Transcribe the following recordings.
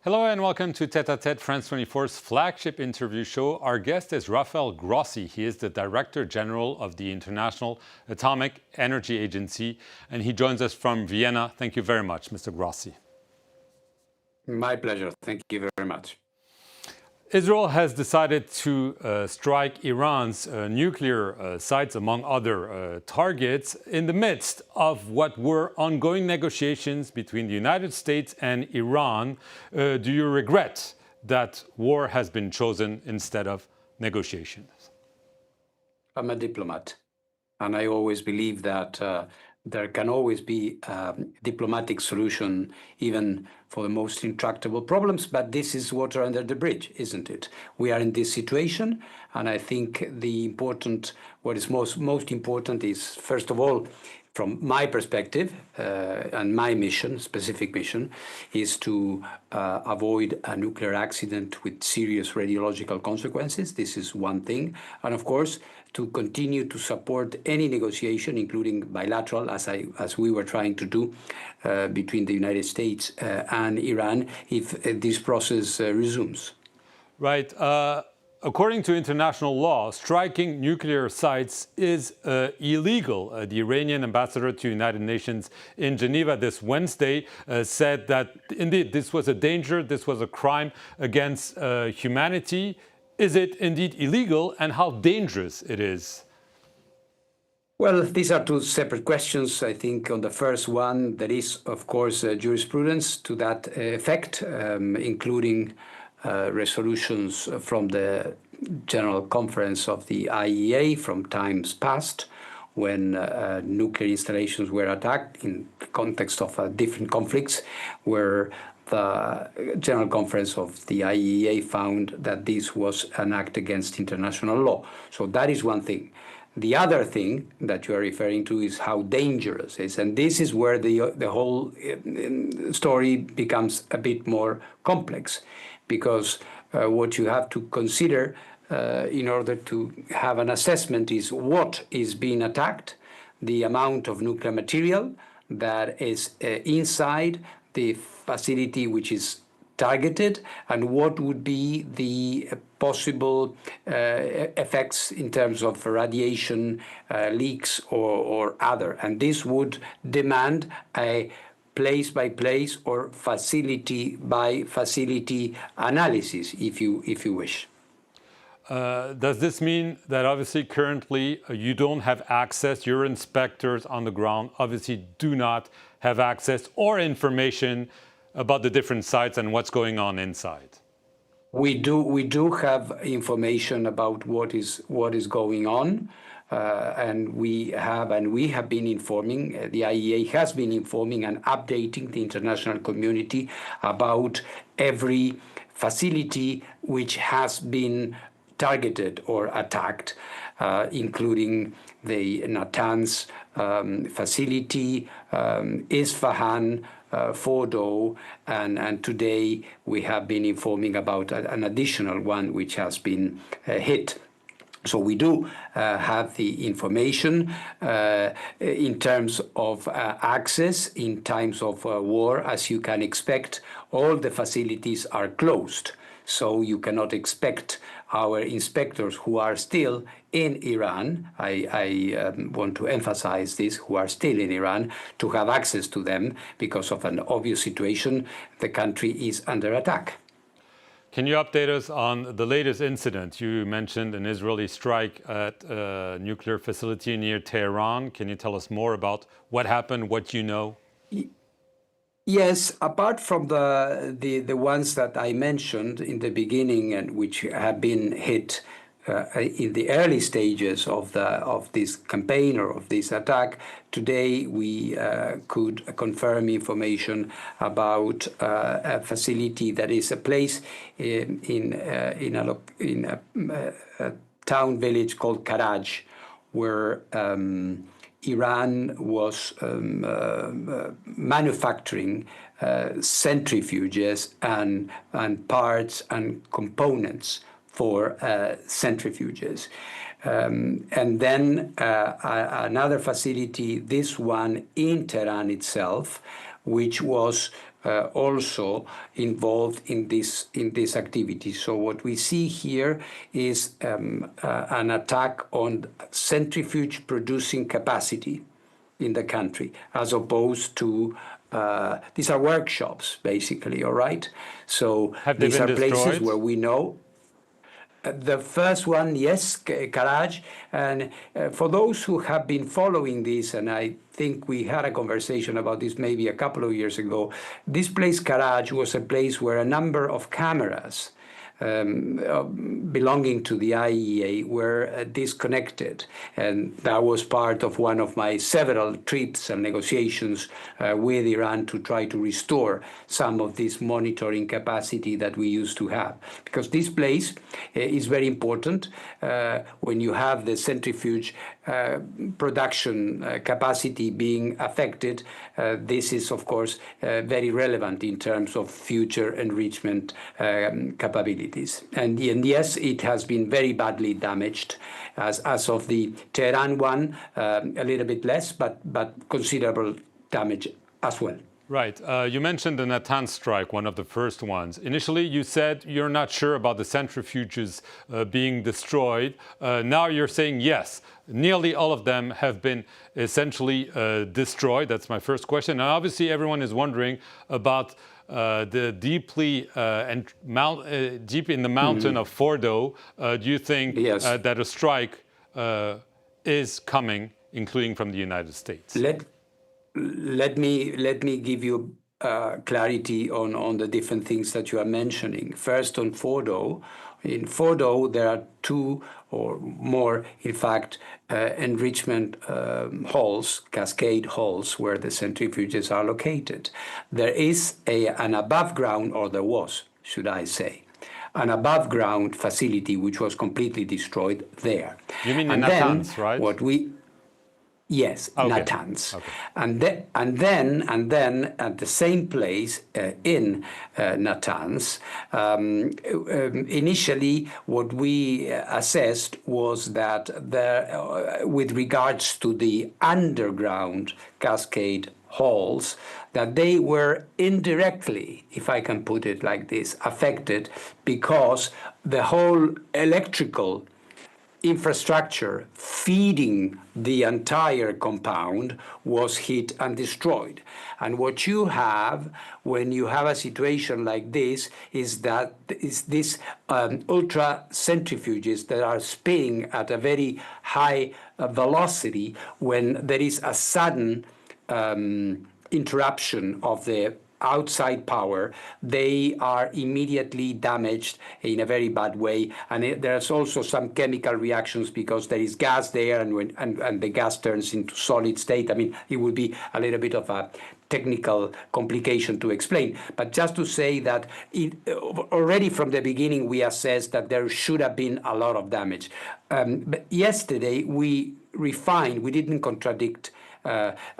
Hello and welcome to Tête-à-Tête, France 24's flagship interview show. Our guest is Rafael Grossi. He is the Director General of the International Atomic Energy Agency, and he joins us from Vienna. Thank you very much, Mr. Grossi. My pleasure. Thank you very much. Israel has decided to strike Iran's nuclear sites, among other targets, in the midst of what were ongoing negotiations between the United States and Iran. Do you regret that war has been chosen instead of negotiations? I'm a diplomat, and I always believe that there can always be a diplomatic solution, even for the most intractable problems, but this is water under the bridge, isn't it? We are in this situation, and I think what is most important is, first of all, from my perspective, and my mission, specific mission, is to avoid a nuclear accident with serious radiological consequences. This is one thing. And of course, to continue to support any negotiation, including bilateral, as we were trying to do between the United States and Iran, if this process resumes. Right. According to international law, striking nuclear sites is illegal. The Iranian ambassador to the United Nations in Geneva this Wednesday said that indeed this was a danger, this was a crime against humanity. Is it indeed illegal, and how dangerous it is? Well, these are two separate questions. I think on the first one, there is, of course, jurisprudence to that effect, including resolutions from the General Conference of the IAEA from times past, when nuclear installations were attacked in the context of different conflicts, where the General Conference of the IAEA found that this was an act against international law. So that is one thing. The other thing that you are referring to is how dangerous it is. And this is where the whole story becomes a bit more complex, because what you have to consider in order to have an assessment is what is being attacked, the amount of nuclear material that is inside the facility which is targeted, and what would be the possible effects in terms of radiation leaks or other. And this would demand a place-by-place or facility-by-facility analysis, if you wish. Does this mean that obviously currently you don't have access, your inspectors on the ground obviously do not have access or information about the different sites and what's going on inside? We do have information about what is going on, and we have been informing. The IAEA has been informing and updating the international community about every facility which has been targeted or attacked, including the Natanz facility, Isfahan, Fordo, and today we have been informing about an additional one which has been hit. So we do have the information in terms of access. In times of war, as you can expect, all the facilities are closed. So you cannot expect our inspectors who are still in Iran, I want to emphasize this, who are still in Iran, to have access to them because of an obvious situation. The country is under attack. Can you update us on the latest incident? You mentioned an Israeli strike at a nuclear facility near Tehran. Can you tell us more about what happened, what you know? Yes, apart from the ones that I mentioned in the beginning and which have been hit in the early stages of this campaign or of this attack, today we could confirm information about a facility that is a place in a town village called Karaj, where Iran was manufacturing centrifuges and parts and components for centrifuges. And then another facility, this one in Tehran itself, which was also involved in this activity. So what we see here is an attack on centrifuge producing capacity in the country, as opposed to these are workshops, basically, all right? So Have they these been are places destroyed? where we know. The first one, yes, Karaj. And for those who have been following this, and I think we had a conversation about this maybe a couple of years ago, this place, Karaj, was a place where a number of cameras belonging to the IAEA were disconnected. And that was part of one of my several trips and negotiations with Iran to try to restore some of this monitoring capacity that we used to have. Because this place is very important when you have the centrifuge production capacity being affected. This is, of course, very relevant in terms of future enrichment capabilities. And yes, it has been very badly damaged as of the Tehran one, a little bit less, but considerable damage as well. Right. You mentioned the Natanz strike, one of the first ones. Initially, you said you're not sure about the centrifuges being destroyed. Now you're saying yes, nearly all of them have been essentially destroyed. That's my first question. And obviously, everyone is wondering about the deep in the mountain of Fordo. Do you think Yes. that a strike is coming, including from the United States? Let me give you clarity on the different things that you are mentioning. First, on Fordo. In Fordo, there are two or more, in fact, enrichment halls, cascade halls, where the centrifuges are located. There is an above ground, or there was, should I say, an above ground facility which was completely destroyed there. You mean in Natanz, right? Yes, okay. Natanz. Okay. And then at the same place in Natanz, initially what we assessed was that with regards to the underground cascade halls, that they were indirectly, if I can put it like this, affected because the whole electrical infrastructure feeding the entire compound was hit and destroyed. And what you have when you have a situation like this is that these ultra centrifuges that are spinning at a very high velocity. When there is a sudden interruption of the outside power, they are immediately damaged in a very bad way. And there's also some chemical reactions because there is gas there, and the gas turns into solid state. I mean, it would be a little bit of a technical complication to explain. But just to say that already from the beginning, we assessed that there should have been a lot of damage. But yesterday, we didn't contradict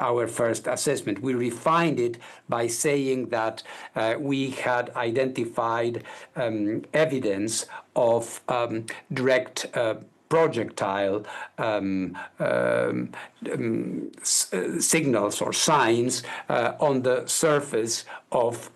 our first assessment. We refined it by saying that we had identified evidence of direct projectile signals or signs on the surface of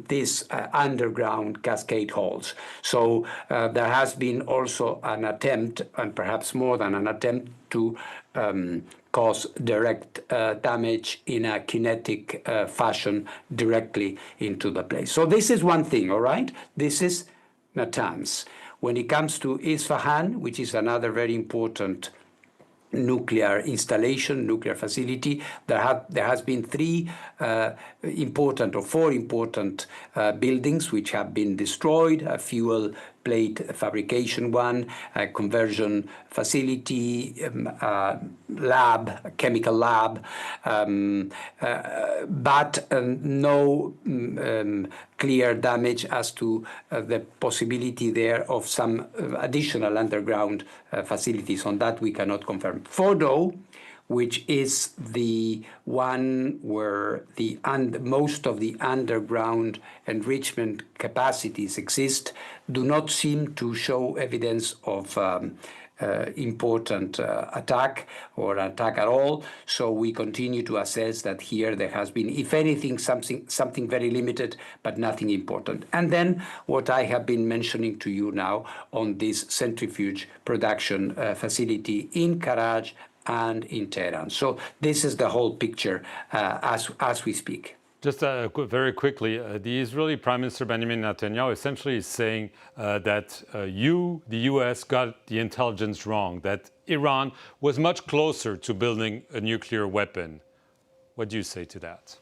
these underground cascade halls. So there has been also an attempt, and perhaps more than an attempt, to cause direct damage in a kinetic fashion directly into the place. So this is one thing, all right? This is Natanz. When it comes to Isfahan, which is another very important nuclear installation, nuclear facility, there has been four important buildings which have been destroyed: a fuel plate fabrication one, a conversion facility, lab, a chemical lab, but no clear damage as to the possibility there of some additional underground facilities. On that, we cannot confirm. Fordo, which is the one where most of the underground enrichment capacities exist, do not seem to show evidence of important attack or attack at all. So we continue to assess that here there has been, if anything, something very limited, but nothing important. And then what I have been mentioning to you now on this centrifuge production facility in Karaj and in Tehran. So this is the whole picture as we speak. Just very quickly, the Israeli Prime Minister Benjamin Netanyahu essentially is saying that the US, got the intelligence wrong, that Iran was much closer to building a nuclear weapon. What do you say to that?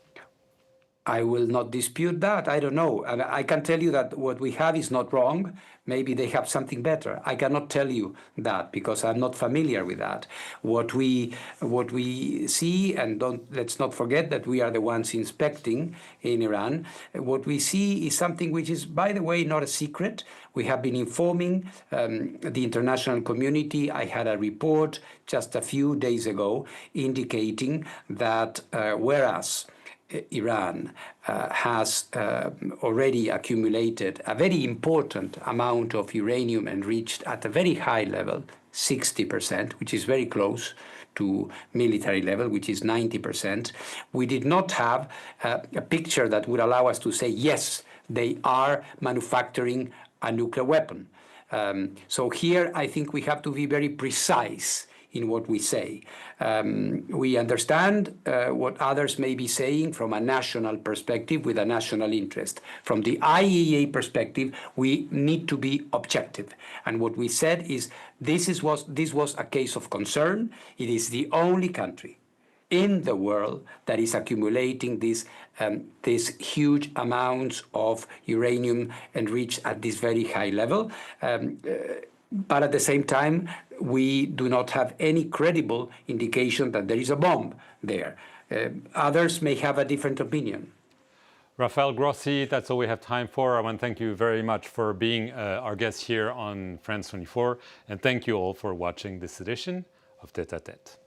I will not dispute that. I don't know. And I can tell you that what we have is not wrong. Maybe they have something better. I cannot tell you that because I'm not familiar with that. What we see, and let's not forget that we are the ones inspecting in Iran. What we see is something which is, by the way, not a secret. We have been informing the international community. I had a report just a few days ago indicating that whereas Iran has already accumulated a very important amount of uranium enriched at a very high level, 60%, which is very close to military level, which is 90%. We did not have a picture that would allow us to say, yes, they are manufacturing a nuclear weapon. So here, I think we have to be very precise in what we say. We understand what others may be saying from a national perspective with a national interest. From the IAEA perspective, we need to be objective. And what we said is this was a case of concern. It is the only country in the world that is accumulating these huge amounts of uranium enriched at this very high level. But at the same time, we do not have any credible indication that there is a bomb there. Others may have a different opinion. Rafael Grossi, that's all we have time for. I want to thank you very much for being our guest here on France 24. And thank you all for watching this edition of Tête à Tête.